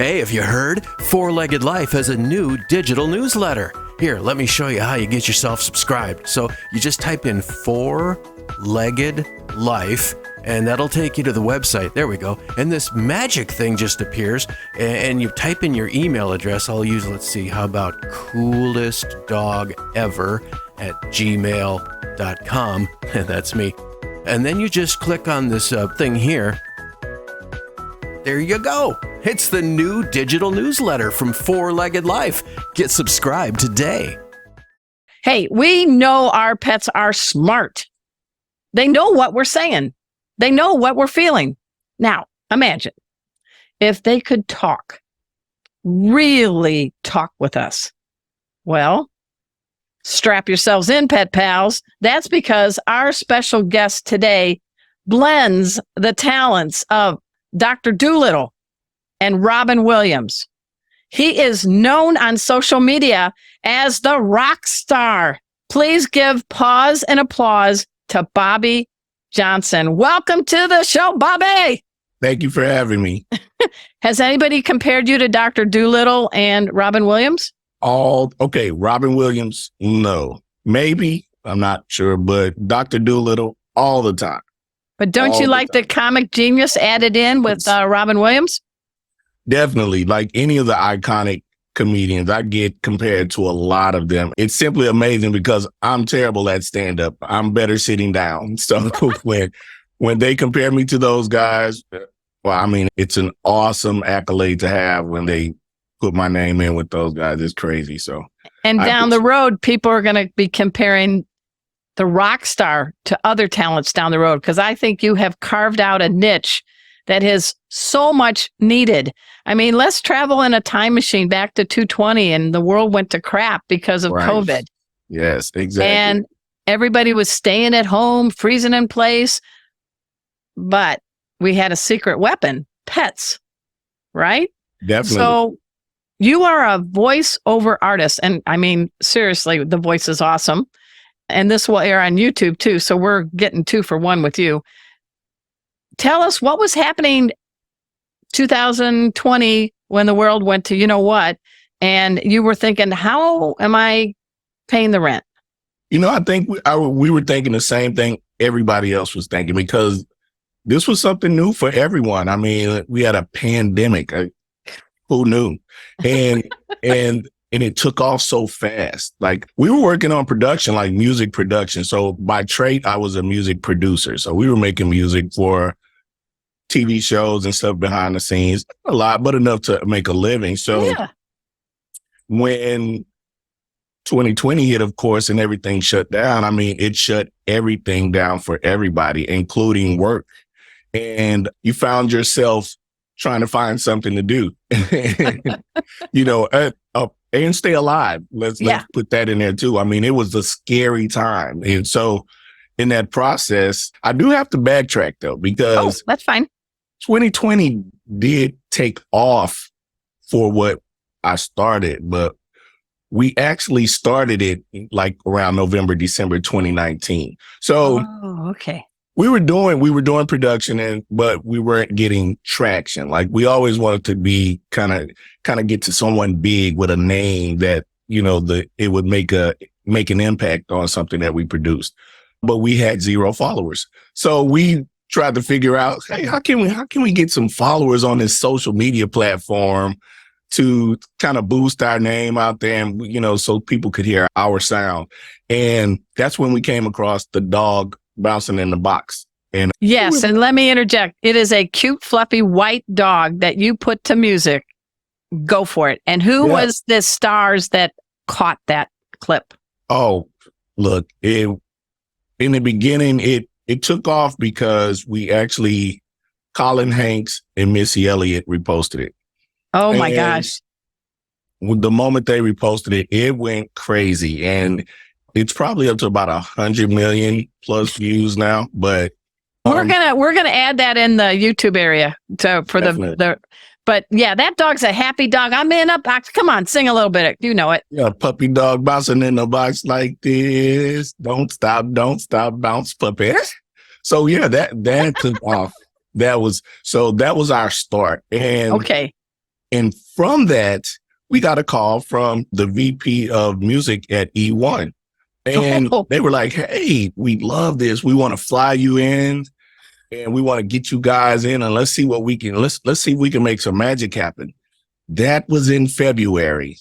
Hey, have you heard? Four-Legged Life has a new digital newsletter. Here, let me show you how you get yourself subscribed. So you just type in Four-Legged Life, and that'll take you to the website. There we go. And this magic thing just appears, and you type in your email address. I'll use, let's see, how about coolestdogever@gmail.com. That's me. And then you just click on this thing here. There you go. It's the new digital newsletter from Four-Legged Life. Get subscribed today. Hey, we know our pets are smart. They know what we're saying. They know what we're feeling. Now, imagine if they could talk, really talk with us. Well, strap yourselves in, pet pals. That's because our special guest today blends the talents of Dr. Dolittle and Robin Williams. He is known on social media as the rock star. Please give pause and applause to Bobby Johnson. Welcome to the show, Bobby. Thank you for having me. Has anybody compared you to Dr. Dolittle and Robin Williams? Robin Williams, no. Maybe, I'm not sure, but Dr. Dolittle all the time. But don't you like the comic genius added in with Robin Williams? Definitely. Like any of the iconic comedians, I get compared to a lot of them. It's simply amazing because I'm terrible at stand-up. I'm better sitting down. So when they compare me to those guys, well, I mean, it's an awesome accolade to have when they put my name in with those guys. It's crazy. So, and down the road, people are going to be comparing the rock star to other talents down the road, because I think you have carved out a niche that is so much needed. I mean, let's travel in a time machine back to 220 and the world went to crap because of COVID. Yes, exactly. And everybody was staying at home, freezing in place. But we had a secret weapon, pets, right? Definitely. So you are a voiceover artist. And I mean, seriously, the voice is awesome. And this will air on YouTube too. So we're getting 2 for 1 with you. Tell us what was happening 2020 when the world went to you know what, and you were thinking, how am I paying the rent? You know, I think we were thinking the same thing everybody else was thinking, because this was something new for everyone. I mean, we had a pandemic. Who knew? And it took off so fast. Like, we were working on production, like music production. So by trade, I was a music producer. So we were making music for TV shows and stuff behind the scenes. A lot, but enough to make a living. So when 2020 hit, of course, and everything shut down, I mean, it shut everything down for everybody, including work. And you found yourself trying to find something to do, you know, and stay alive. Let's put that in there too. I mean, it was a scary time. And so in that process, I do have to backtrack though, because that's fine. 2020 did take off for what I started, but we actually started it like around November, December 2019. So we were doing production, but we weren't getting traction. Like, we always wanted to be kind of get to someone big with a name that, you know, it would make an impact on something that we produced. But we had 0 followers. So we tried to figure out, hey, how can we get some followers on this social media platform to kind of boost our name out there, and, you know, so people could hear our sound. And that's when we came across the dog bouncing in the box. And yes, and let me interject. It is a cute, fluffy white dog that you put to music. Go for it. And who was the stars that caught that clip? Oh, look, in the beginning, it took off because Colin Hanks and Missy Elliott reposted it. Oh my gosh. The moment they reposted it, it went crazy. And it's probably up to about 100 million plus views now. But we're gonna add that in the YouTube area but yeah, that dog's a happy dog. I'm in a box. Come on, sing a little bit. You know it. Yeah, puppy dog bouncing in the box like this. Don't stop, bounce, puppy. So yeah, that took off. That was our start. And And from that, we got a call from the VP of music at E1. And they were like, hey, we love this. We want to fly you in and we want to get you guys in and let's see what we can, let's see if we can make some magic happen. That was in February.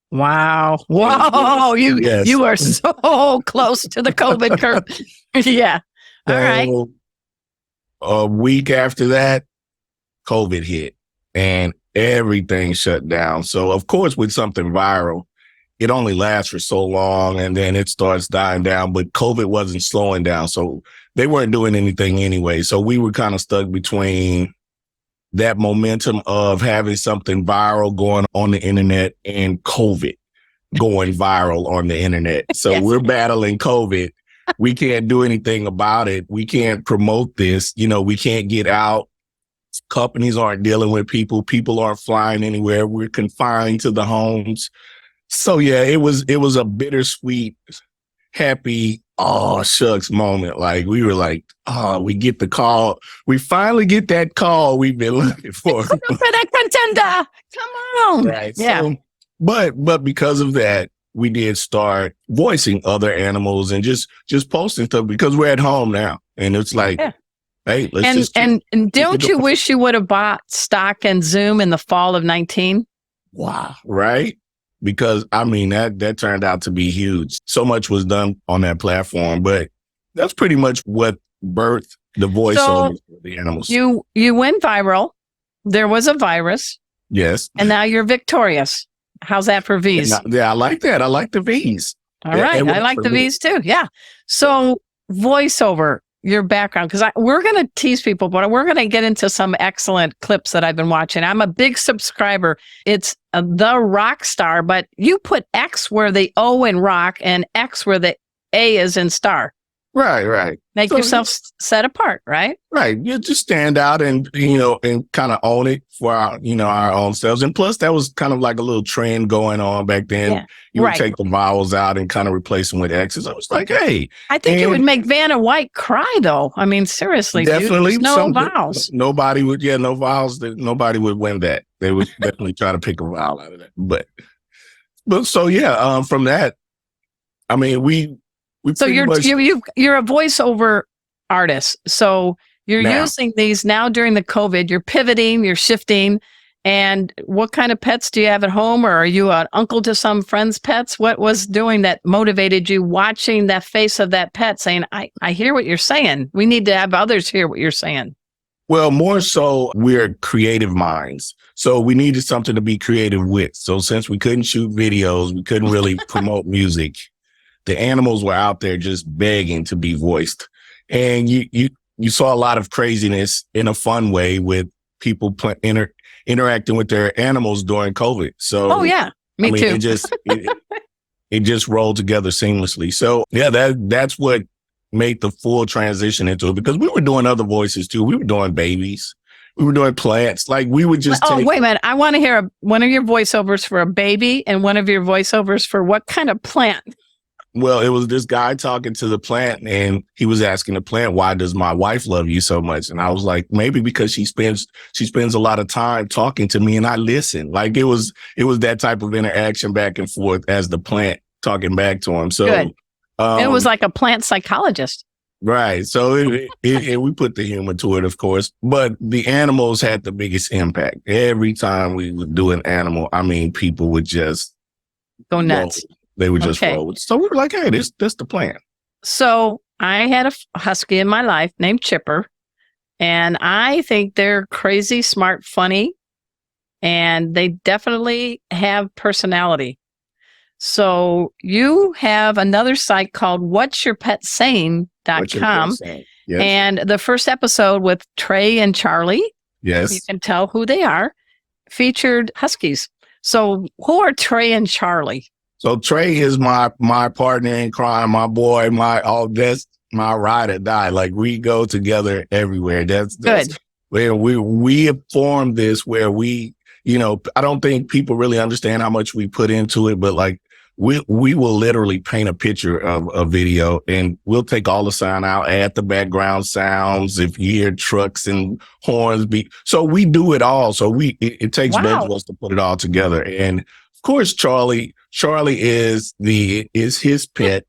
Wow. Whoa. You are so close to the COVID curve. Yeah. All right. A week after that, COVID hit and everything shut down. So of course, with something viral, it only lasts for so long and then it starts dying down, but COVID wasn't slowing down. So they weren't doing anything anyway. So we were kind of stuck between that momentum of having something viral going on the internet and COVID going viral on the internet. So Yes. We're battling COVID. We can't do anything about it. We can't promote this. We can't get out. Companies aren't dealing with people. People aren't flying anywhere. We're confined to the homes. So yeah, it was a bittersweet, happy, oh shucks moment. Like we were like, oh, we get the call. We finally get that call we've been looking for. For that contender. Come on. Right. Yeah. So, but because of that, we did start voicing other animals and just posting stuff because we're at home now. And it's like, hey, let's and don't you wish you would have bought stock in Zoom in the fall of 19? Wow. Right. Because I mean, that turned out to be huge. So much was done on that platform, but that's pretty much what birthed the voiceovers for the animals. You went viral. There was a virus. Yes. And now you're victorious. How's that for V's? Yeah, I like that. I like the V's. All right. I like the V's too. Yeah. So voiceover, your background, because we're going to tease people, but we're going to get into some excellent clips that I've been watching. I'm a big subscriber. It's the RxckStxr, but you put X where the O in rock and X where the A is in star. Right. Make yourself set apart, right? Right. You just stand out and, and kind of own it for our, our own selves. And plus that was kind of like a little trend going on back then. Yeah. You would take the vowels out and kind of replace them with X's. I was like, hey. I think it would make Vanna White cry though. I mean, seriously. Definitely. No vowels. Nobody would, no vowels. Nobody would win that. They would definitely try to pick a vowel out of that. But so yeah, from that, I mean, so you're a voiceover artist. So you're using these now during the COVID. You're pivoting, you're shifting. And what kind of pets do you have at home? Or are you an uncle to some friend's pets? What was doing that motivated you watching that face of that pet saying, I hear what you're saying. We need to have others hear what you're saying. Well, more so we're creative minds. So we needed something to be creative with. So since we couldn't shoot videos, we couldn't really promote music. The animals were out there just begging to be voiced. And you saw a lot of craziness in a fun way with people interacting with their animals during COVID. So, oh yeah, me too. It just rolled together seamlessly. So yeah, that's what made the full transition into it because we were doing other voices too. We were doing babies. We were doing plants. Like we would just wait a minute. I want to hear one of your voiceovers for a baby and one of your voiceovers for what kind of plant? Well, it was this guy talking to the plant and he was asking the plant, why does my wife love you so much? And I was like, maybe because she spends a lot of time talking to me and I listen. Like it was that type of interaction back and forth as the plant talking back to him. So good. It was like a plant psychologist. Right. So we put the humor to it, of course, but the animals had the biggest impact. Every time we would do an animal, I mean, people would just go nuts. They would just roll. So we were like, hey, that's the plan. So I had a husky in my life named Chipper, and I think they're crazy, smart, funny, and they definitely have personality. So you have another site called whatsyourpetsaying.com. Yes. And the first episode with Trey and Charlie, yes, you can tell who they are, featured huskies. So who are Trey and Charlie? So Trey is my partner in crime, my boy, that's my ride or die. Like we go together everywhere. That's good. Where we have formed this where we, I don't think people really understand how much we put into it, but like we will literally paint a picture of a video, and we'll take all the sound out, add the background sounds. If you hear trucks and horns so we do it all. So it takes both of us to put it all together. And of course, Charlie is his pet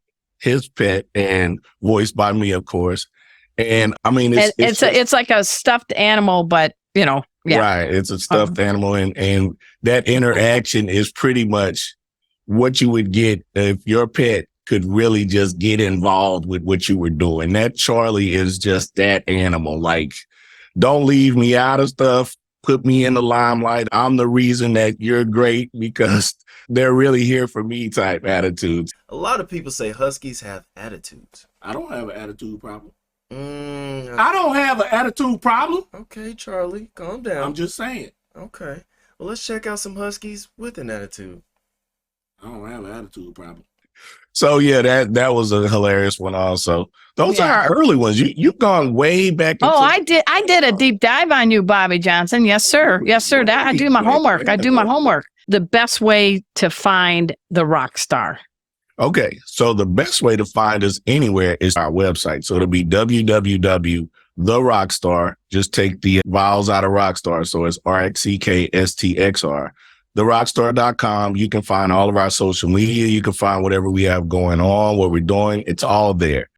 and voiced by me, of course. And I mean, it's like a stuffed animal, but yeah. Right. It's a stuffed animal, and that interaction is pretty much what you would get if your pet could really just get involved with what you were doing. That Charlie is just that animal. Like, don't leave me out of stuff. Put me in the limelight. I'm the reason that you're great because they're really here for me type attitudes. A lot of people say Huskies have attitudes. I don't have an attitude problem. I don't have an attitude problem. Okay, Charlie, calm down. I'm just saying. Okay. Well, let's check out some Huskies with an attitude. I don't have an attitude problem. So yeah, that was a hilarious one also. Those are our early ones. You've gone way back. I did a deep dive on you, Bobby Johnson. Yes, sir. Yes, sir. I do my homework. The best way to find the rock star. Okay. So the best way to find us anywhere is our website. So it'll be www.therockstar. Just take the vowels out of rockstar. So it's RxckStxr. TheRockstar.com. You can find all of our social media. You can find whatever we have going on, what we're doing. It's all there.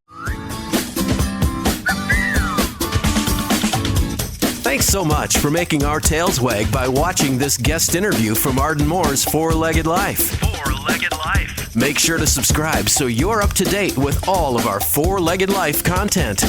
Thanks so much for making our tails wag by watching this guest interview from Arden Moore's Four-Legged Life. Four-Legged Life. Make sure to subscribe so you're up to date with all of our Four-Legged Life content.